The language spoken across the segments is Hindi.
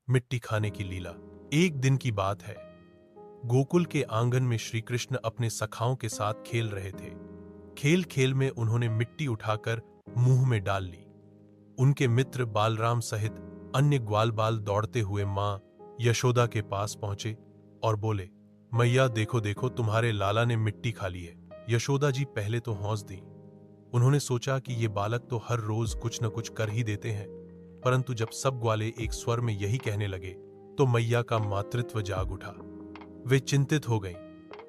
मिट्टी खाने की लीला। एक दिन की बात है। गोकुल के आंगन में श्री कृष्ण अपने सखाओं के साथ खेल रहे थे। खेल खेल में उन्होंने मिट्टी उठाकर मुंह में डाल ली। उनके मित्र बालराम सहित अन्य ग्वाल बाल दौड़ते हुए मां यशोदा के पास पहुंचे और बोले, मैया देखो देखो, तुम्हारे लाला ने मिट्टी खा ली है। यशोदा जी पहले तो हौंस दी। उन्होंने सोचा कि ये बालक तो हर रोज कुछ न कुछ कर ही देते हैं, परंतु जब सब ग्वाले एक स्वर में यही कहने लगे तो मैया का मातृत्व जाग उठा। वे चिंतित हो गईं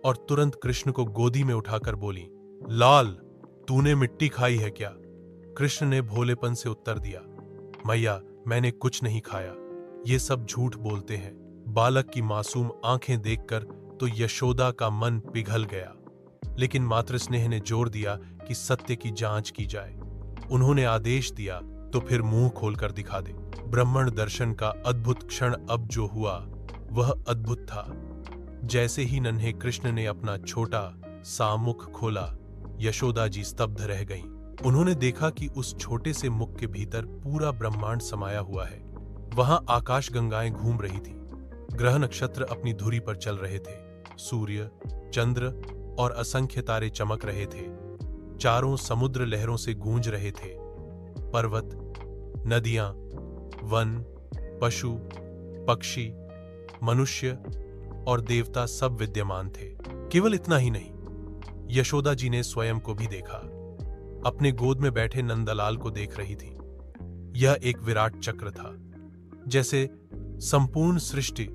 और तुरंत कृष्ण को गोदी में उठाकर बोली, लाल, तूने मिट्टी खाई है क्या? कृष्ण ने भोलेपन से उत्तर दिया, मैया मैंने कुछ नहीं खाया, ये सब झूठ बोलते हैं। बालक की मासूम आंखें देखकर तो यशोदा का मन पिघल गया, लेकिन मातृस्नेह ने जोर दिया कि सत्य की जांच की जाए। उन्होंने आदेश दिया, तो फिर मुंह खोलकर दिखा दे। ब्राह्मण दर्शन का अद्भुत क्षण अब जो हुआ वह अद्भुत था। जैसे ही नन्हे कृष्ण ने अपना छोटा सा मुख खोला, यशोदा जी स्तब्ध रह गईं। उन्होंने देखा कि उस छोटे से मुख के भीतर पूरा ब्रह्मांड समाया हुआ है। वहां आकाश गंगाएं घूम रही थी, ग्रह नक्षत्र अपनी धुरी पर चल रहे थे, सूर्य, चंद्र और असंख्य तारे चमक रहे थे। चारों समुद्र लहरों से गूंज रहे थे। पर्वत, नदियां, वन, पशु, पक्षी, मनुष्य और देवता सब विद्यमान थे। केवल इतना ही नहीं, यशोदा जी ने स्वयं को भी देखा। अपने गोद में बैठे नंदलाल को देख रही थी। यह एक विराट चक्र था, जैसे संपूर्ण सृष्टि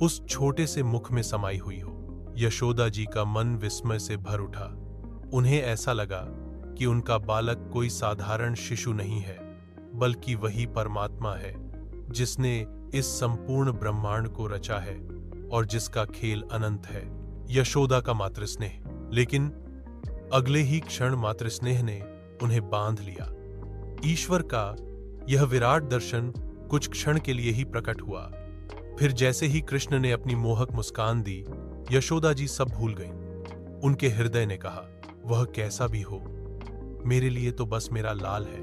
उस छोटे से मुख में समाई हुई हो। यशोदा जी का मन विस्मय से भर उठा। उन्हें ऐसा लगा कि उनका बालक कोई साधारण शिशु नहीं है, बल्कि वही परमात्मा है जिसने इस संपूर्ण ब्रह्मांड को रचा है और जिसका खेल अनंत है। यशोदा का मातृस्नेह। लेकिन अगले ही क्षण मातृस्नेह ने उन्हें बांध लिया। ईश्वर का यह विराट दर्शन कुछ क्षण के लिए ही प्रकट हुआ। फिर जैसे ही कृष्ण ने अपनी मोहक मुस्कान दी, यशोदा जी सब भूल गईं। उनके हृदय ने कहा, वह कैसा भी हो, मेरे लिए तो बस मेरा लाल है।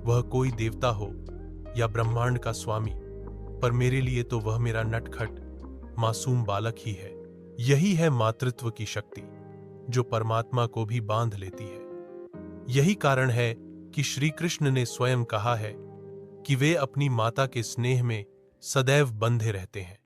वह कोई देवता हो या ब्रह्मांड का स्वामी, पर मेरे लिए तो वह मेरा नटखट मासूम बालक ही है। यही है मातृत्व की शक्ति, जो परमात्मा को भी बांध लेती है। यही कारण है कि श्री कृष्ण ने स्वयं कहा है कि वे अपनी माता के स्नेह में सदैव बंधे रहते हैं।